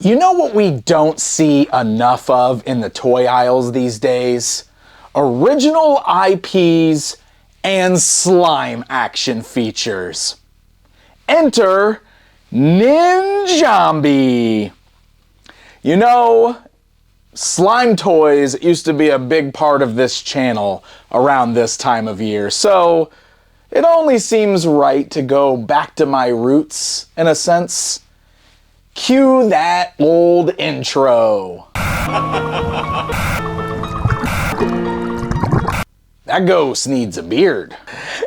You know what we don't see enough of in the toy aisles these days? Original IPs and slime action features. Enter Ninja Kombi. You know, slime toys used to be a big part of this channel around this time of year, so it only seems right to go back to my roots, in a sense. Cue that old intro. That ghost needs a beard.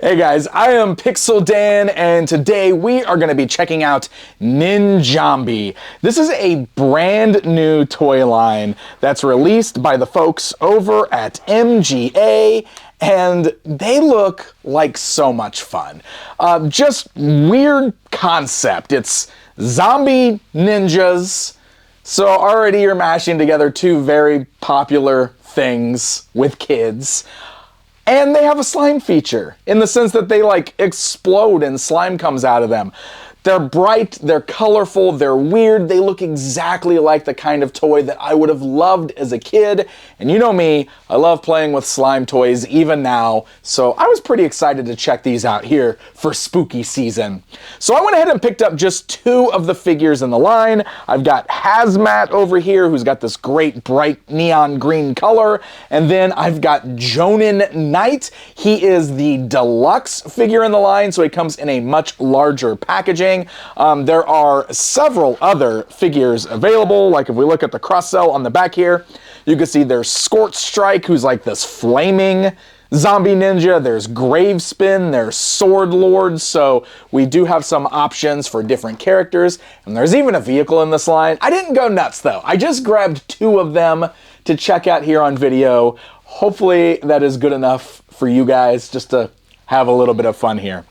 Hey guys, I am Pixel Dan, and today we are going to be checking out Ninja Kombi. This is a brand new toy line that's released by the folks over at MGA, and they look like so much fun. Just weird concept. It's zombie ninjas. So already you're mashing together two very popular things with kids. And they have a slime feature in the sense that they like explode and slime comes out of them. They're bright, they're colorful, they're weird, they look exactly like the kind of toy that I would have loved as a kid. And you know me, I love playing with slime toys even now, so I was pretty excited to check these out here for spooky season. So I went ahead and picked up just two of the figures in the line. I've got Hazmat over here, who's got this great bright neon green color, and then I've got Jonanite. He is the deluxe figure in the line, so he comes in a much larger packaging. There are several other figures available, like if we look at the cross-sell on the back here, you can see there's Scorch Strike, who's like this flaming zombie ninja, there's Gravespin, there's Sword Lord, so we do have some options for different characters, and there's even a vehicle in this line. I didn't go nuts though, I just grabbed two of them to check out here on video. Hopefully that is good enough for you guys just to have a little bit of fun here.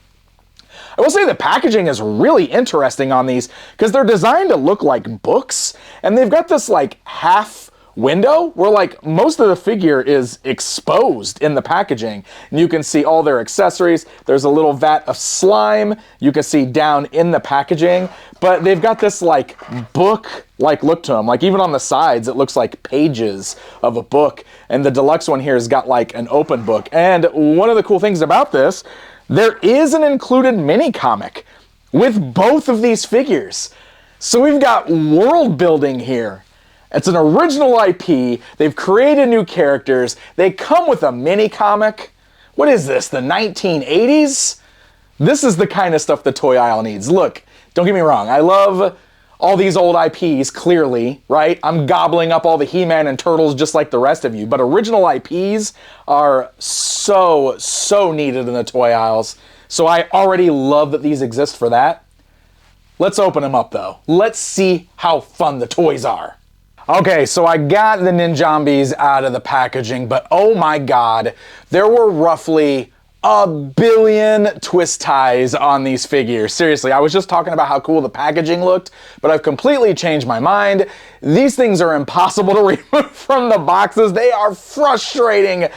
I will say the packaging is really interesting on these because they're designed to look like books, and they've got this like half window where like most of the figure is exposed in the packaging, and you can see all their accessories. There's a little vat of slime you can see down in the packaging, but they've got this like book like look to them. Like even on the sides it looks like pages of a book, and the deluxe one here has got like an open book. And one of the cool things about this, there is an included mini comic with both of these figures. So we've got world building here. It's an original IP. They've created new characters. They come with a mini comic. What is this, the 1980s? This is the kind of stuff the toy aisle needs. Look, don't get me wrong. I love all these old IPs, clearly, right? I'm gobbling up all the He-Man and Turtles just like the rest of you, but original IPs are so needed in the toy aisles. So I already love that these exist for that. Let's open them up though. Let's see how fun the toys are. Okay, so I got the Ninja Kombis out of the packaging, but oh my God, there were roughly 1 billion twist ties on these figures. Seriously, I was just talking about how cool the packaging looked, but I've completely changed my mind. These things are impossible to remove from the boxes. They are frustrating.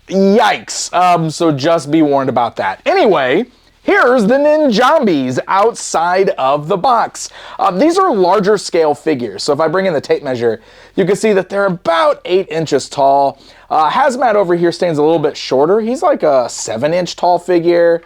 Yikes. So just be warned about that. Anyway, here's the Ninja Kombis outside of the box. These are larger scale figures, so if I bring in the tape measure, you can see that they're about 8 inches tall. Hazmat over here stands a little bit shorter. He's like a 7-inch tall figure,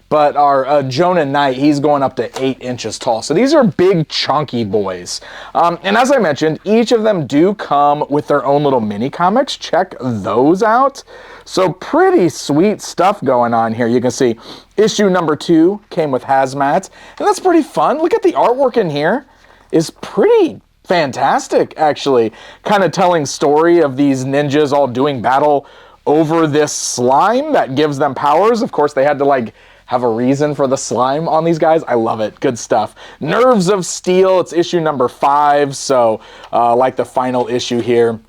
but our Jonanite, he's going up to 8 inches tall. So these are big, chunky boys. And as I mentioned, each of them do come with their own little mini comics. Check those out. So pretty sweet stuff going on here. You can see issue number 2 came with Hazmat, and that's pretty fun. Look at the artwork in here. It's pretty fantastic, actually. Kind of telling story of these ninjas all doing battle over this slime that gives them powers. Of course, they had to like have a reason for the slime on these guys. I love it. Good stuff. Nerves of Steel. It's issue number 5, so like the final issue here.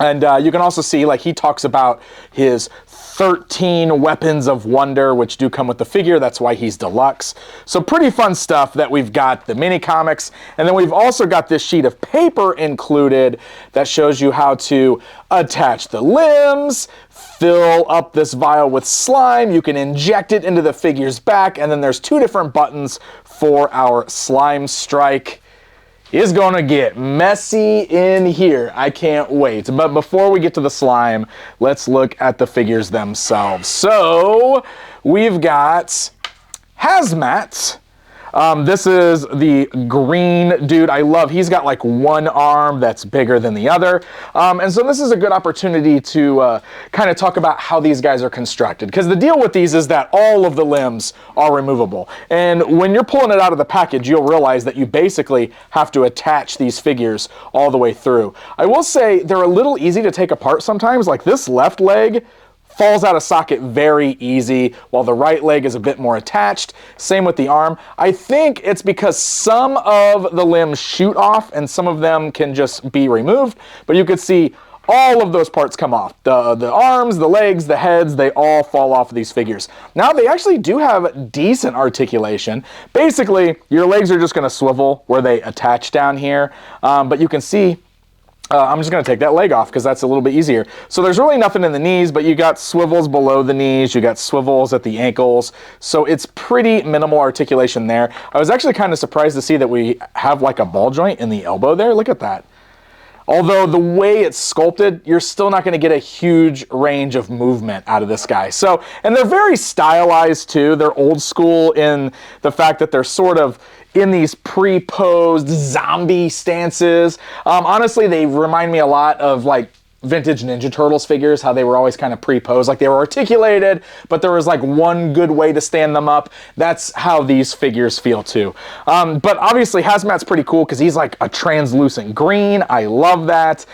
And you can also see, like, he talks about his 13 weapons of wonder, which do come with the figure. That's why he's deluxe. So pretty fun stuff that we've got the mini comics. And then we've also got this sheet of paper included that shows you how to attach the limbs, fill up this vial with slime. You can inject it into the figure's back. And then there's 2 different buttons for our slime strike. is gonna get messy in here. I can't wait. But before we get to the slime, let's look at the figures themselves. So we've got Hazmat. This is the green dude. I love, he's got like one arm that's bigger than the other. And so this is a good opportunity to kind of talk about how these guys are constructed. Because the deal with these is that all of the limbs are removable. And when you're pulling it out of the package, you'll realize that you basically have to attach these figures all the way through. I will say they're a little easy to take apart sometimes. Like this left leg falls out of socket very easy, while the right leg is a bit more attached. Same with the arm. I think it's because some of the limbs shoot off and some of them can just be removed, but you could see all of those parts come off. The arms, the legs, the heads, they all fall off of these figures. Now they actually do have decent articulation. Basically, your legs are just gonna swivel where they attach down here, but you can see I'm just going to take that leg off because that's a little bit easier. So there's really nothing in the knees, but you got swivels below the knees, you got swivels at the ankles, so it's pretty minimal articulation there. I was actually kind of surprised to see that we have like a ball joint in the elbow there. Look at that. Although the way it's sculpted, you're still not going to get a huge range of movement out of this guy. So, and they're very stylized too. They're old school in the fact that they're sort of in these pre-posed zombie stances. Honestly, they remind me a lot of like vintage Ninja Turtles figures, how they were always kind of pre-posed, like they were articulated, but there was like one good way to stand them up. That's how these figures feel too. But obviously Hazmat's pretty cool because he's like a translucent green. I love that.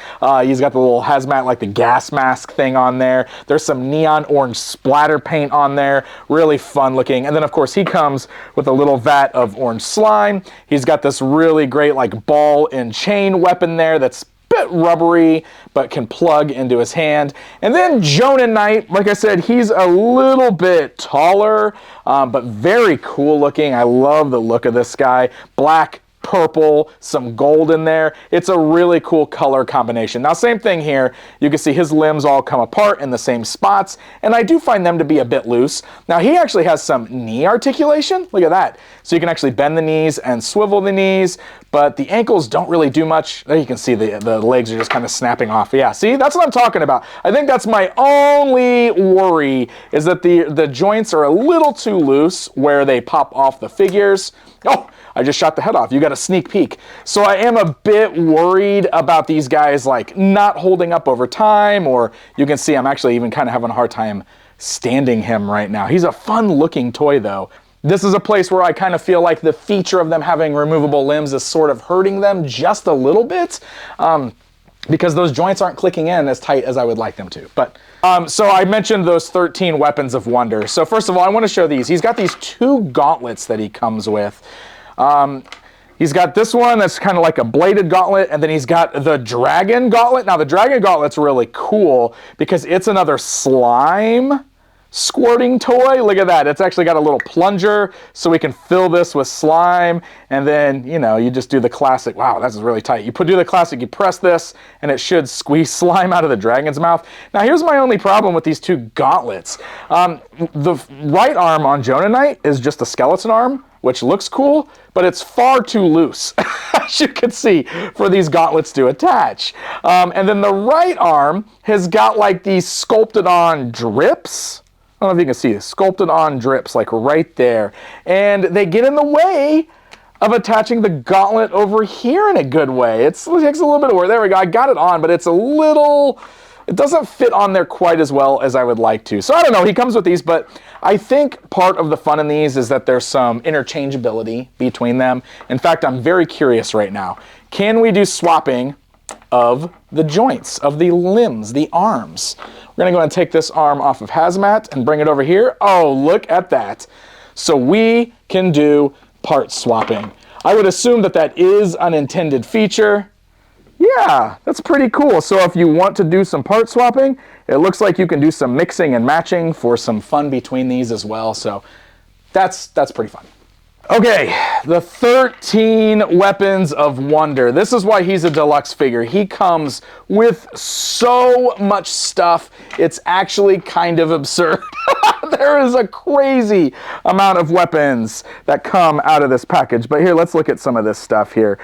He's got the little Hazmat, like the gas mask thing on there. There's some neon orange splatter paint on there. Really fun looking. And then of course he comes with a little vat of orange slime. He's got this really great like ball and chain weapon there that's bit rubbery but can plug into his hand. And then Jonanite, like I said, he's a little bit taller, but very cool looking. I love the look of this guy. Black, purple, some gold in there. It's a really cool color combination. Now, same thing here. You can see his limbs all come apart in the same spots, and I do find them to be a bit loose. Now, he actually has some knee articulation. Look at that. So you can actually bend the knees and swivel the knees, but the ankles don't really do much. There you can see the legs are just kind of snapping off. Yeah, see, that's what I'm talking about. I think that's my only worry, is that the joints are a little too loose where they pop off the figures. Oh, I just shot the head off. You got a sneak peek. So I am a bit worried about these guys like not holding up over time, or you can see I'm actually even kind of having a hard time standing him right now. He's a fun looking toy though. This is a place where I kind of feel like the feature of them having removable limbs is sort of hurting them just a little bit, because those joints aren't clicking in as tight as I would like them to. But so I mentioned those 13 weapons of wonder. So first of all, I want to show these. He's got these 2 gauntlets that he comes with. He's got this one that's kind of like a bladed gauntlet, and then he's got the dragon gauntlet. Now the dragon gauntlet's really cool because it's another slime squirting toy. Look at that. It's actually got a little plunger so we can fill this with slime, and then, you know, you just do the classic. Wow, this is really tight. Do the classic, you press this and it should squeeze slime out of the dragon's mouth. Now here's my only problem with these 2 gauntlets. The right arm on Jonanite is just a skeleton arm, which looks cool, but it's far too loose, as you can see, for these gauntlets to attach. And then the right arm has got like these sculpted on drips. I don't know if you can see this, sculpted on drips, like right there. And they get in the way of attaching the gauntlet over here in a good way. It takes a little bit of work. There we go, I got it on, but it's a little, it doesn't fit on there quite as well as I would like to. So I don't know, he comes with these, but I think part of the fun in these is that there's some interchangeability between them. In fact, I'm very curious right now. Can we do swapping of the joints, of the limbs, the arms? We're gonna go ahead and take this arm off of Hazmat and bring it over here. Oh, look at that. So we can do part swapping. I would assume that that is an intended feature. Yeah, that's pretty cool. So if you want to do some part swapping, it looks like you can do some mixing and matching for some fun between these as well. So that's pretty fun. Okay, the 13 weapons of wonder. This is why he's a deluxe figure. He comes with so much stuff, it's actually kind of absurd. There is a crazy amount of weapons that come out of this package. But here, let's look at some of this stuff here.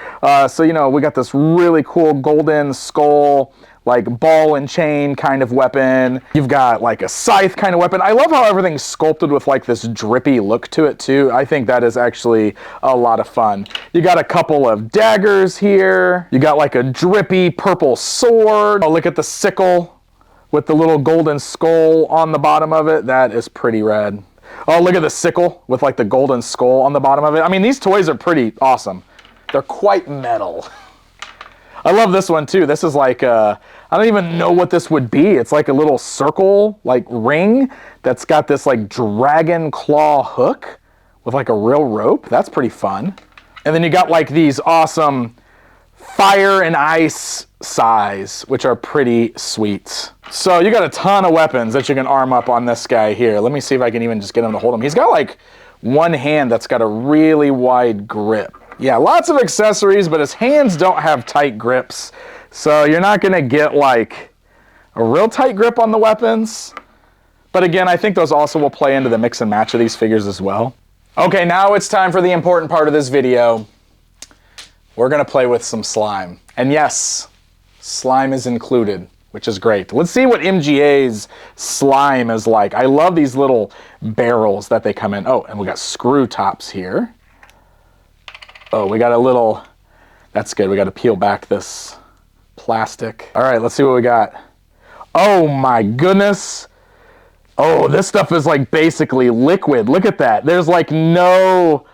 So, you know, we got this really cool golden skull, like ball and chain kind of weapon. You've got like a scythe kind of weapon. I love how everything's sculpted with like this drippy look to it too. I think that is actually a lot of fun. You got a couple of daggers here. You got like a drippy purple sword. Oh, look at the sickle with the little golden skull on the bottom of it. That is pretty rad. Oh, look at the sickle with like the golden skull on the bottom of it. I mean, these toys are pretty awesome. They're quite metal. I love this one too. This is like, I don't even know what this would be. It's like a little circle, like ring that's got this like dragon claw hook with like a real rope. That's pretty fun. And then you got like these awesome fire and ice size, which are pretty sweet. So you got a ton of weapons that you can arm up on this guy here. Let me see if I can even just get him to hold him. He's got like one hand that's got a really wide grip. Yeah, lots of accessories, but his hands don't have tight grips. So you're not gonna get like a real tight grip on the weapons. But again, I think those also will play into the mix and match of these figures as well. Okay, now it's time for the important part of this video. We're gonna play with some slime. And yes, slime is included, which is great. Let's see what MGA's slime is like. I love these little barrels that they come in. Oh, and we got screw tops here. Oh, we got a little, that's good. We got to peel back this plastic. All right, let's see what we got. Oh my goodness. Oh, this stuff is like basically liquid. Look at that. There's like no,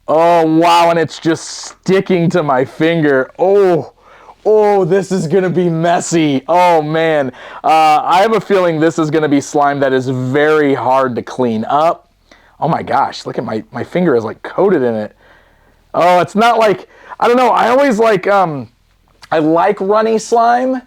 oh wow, and it's just sticking to my finger. Oh, this is gonna be messy. Oh man. I have a feeling this is gonna be slime that is very hard to clean up. Oh my gosh, look at my finger is like coated in it. Oh, it's not like, I don't know, I always like, I like runny slime,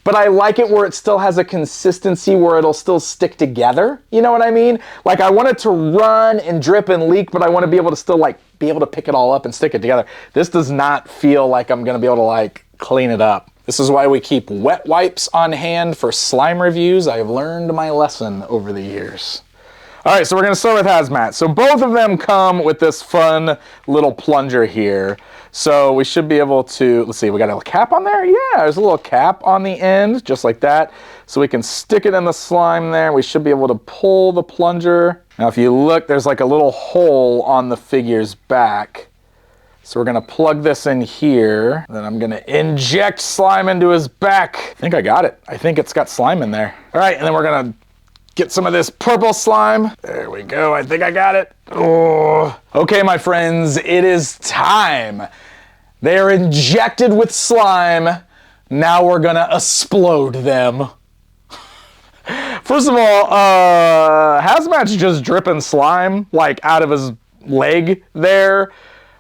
but I like it where it still has a consistency where it'll still stick together. You know what I mean? Like I want it to run and drip and leak, but I want to be able to still like be able to pick it all up and stick it together. This does not feel like I'm going to be able to like clean it up. This is why we keep wet wipes on hand for slime reviews. I've learned my lesson over the years. All right, so we're gonna start with Hazmat. So both of them come with this fun little plunger here. So we should be able to, let's see, we got a cap on there? Yeah, there's a little cap on the end, just like that. So we can stick it in the slime there. We should be able to pull the plunger. Now if you look, there's like a little hole on the figure's back. So we're gonna plug this in here. Then I'm gonna inject slime into his back. I think I got it. I think it's got slime in there. All right, and then we're gonna get some of this purple slime. There we go, I think I got it. Oh. Okay, my friends, it is time. They are injected with slime. Now we're gonna explode them. First of all, Hazmat's just dripping slime, like out of his leg there.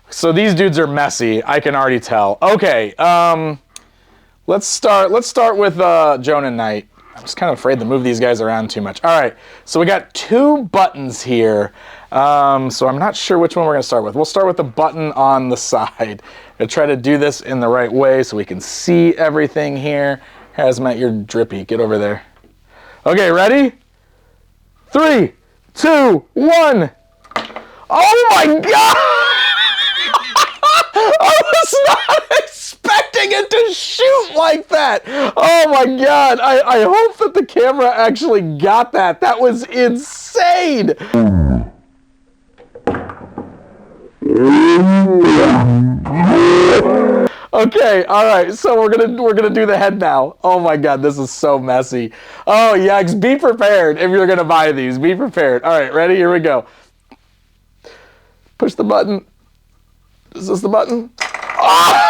So these dudes are messy, I can already tell. Okay, let's start with Jonanite. I'm just kind of afraid to move these guys around too much. All right, so we got two buttons here. So I'm not sure which one we're gonna start with. We'll start with the button on the side. I'm gonna try to do this in the right way so we can see everything here. Hazmat, you're drippy, get over there. Okay, ready? 3, 2, 1. Oh my God! I was not expecting it to shoot like that. Oh my God. I hope that the camera actually got that. That was insane. Okay, all right. So we're gonna do the head now. Oh my God, this is so messy. Oh yikes, be prepared if you're gonna buy these. Be prepared. All right, ready? Here we go. Push the button. Is this the button? Oh!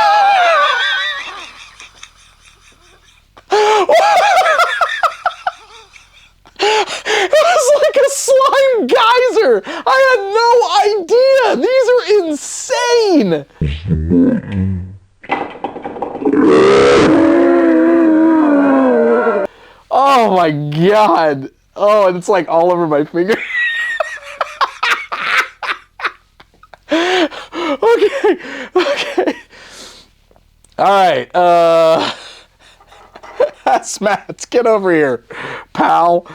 It was like a slime geyser. I had no idea. These are insane. Oh my God. Oh, and it's like all over my finger. Okay. All right, Hazmat, get over here, pal.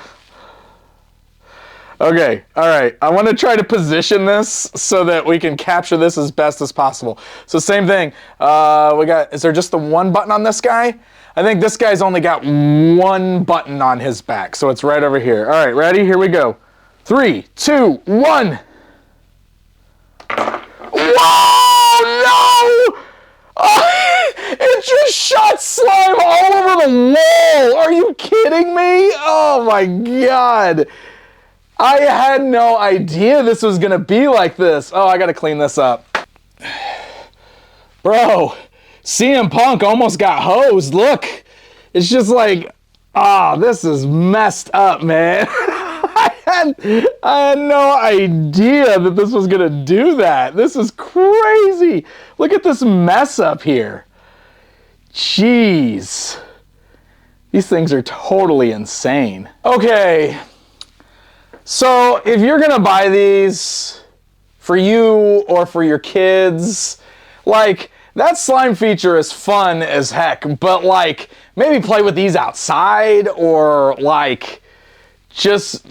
Okay, all right. I want to try to position this so that we can capture this as best as possible. So same thing. Is there just the one button on this guy? I think this guy's only got one button on his back, so it's right over here. All right, ready? Here we go. 3, 2, 1. Whoa, no! Oh, it just shot slime all over the wall. Are you kidding me? Oh my God. I had no idea this was gonna be like this. Oh, I gotta clean this up. Bro, CM Punk almost got hosed. Look, it's just like, this is messed up, man. I had no idea that this was gonna do that. This is crazy. Look at this mess up here. Jeez. These things are totally insane. Okay. So if you're gonna buy these for you or for your kids, like, that slime feature is fun as heck, but like, maybe play with these outside, or like, just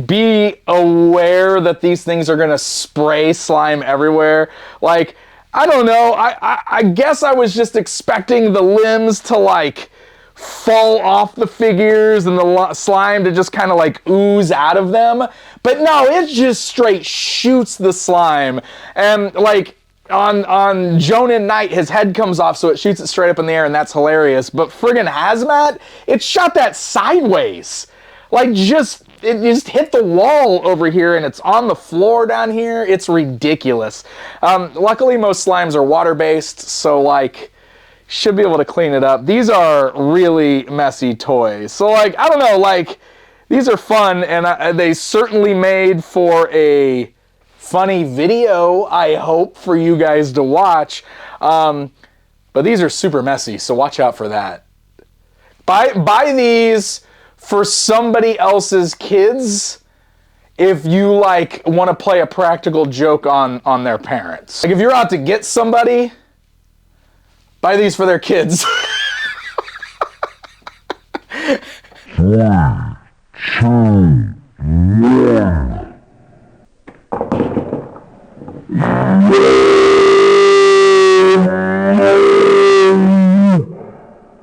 be aware that these things are gonna spray slime everywhere. Like, I don't know, I guess I was just expecting the limbs to like fall off the figures and the slime to just kind of like ooze out of them. But no, it just straight shoots the slime. And like on Jonanite, his head comes off, so it shoots it straight up in the air, and that's hilarious. But friggin' Hazmat, it shot that sideways. Like, it just hit the wall over here, and it's on the floor down here. It's ridiculous. Luckily, most slimes are water-based, so like, should be able to clean it up. These are really messy toys. So like, I don't know, like, these are fun, and they certainly made for a funny video, I hope, for you guys to watch. But these are super messy, so watch out for that. Buy these for somebody else's kids if you like want to play a practical joke on their parents. Like, if you're out to get somebody, buy these for their kids. 3, 2, 1.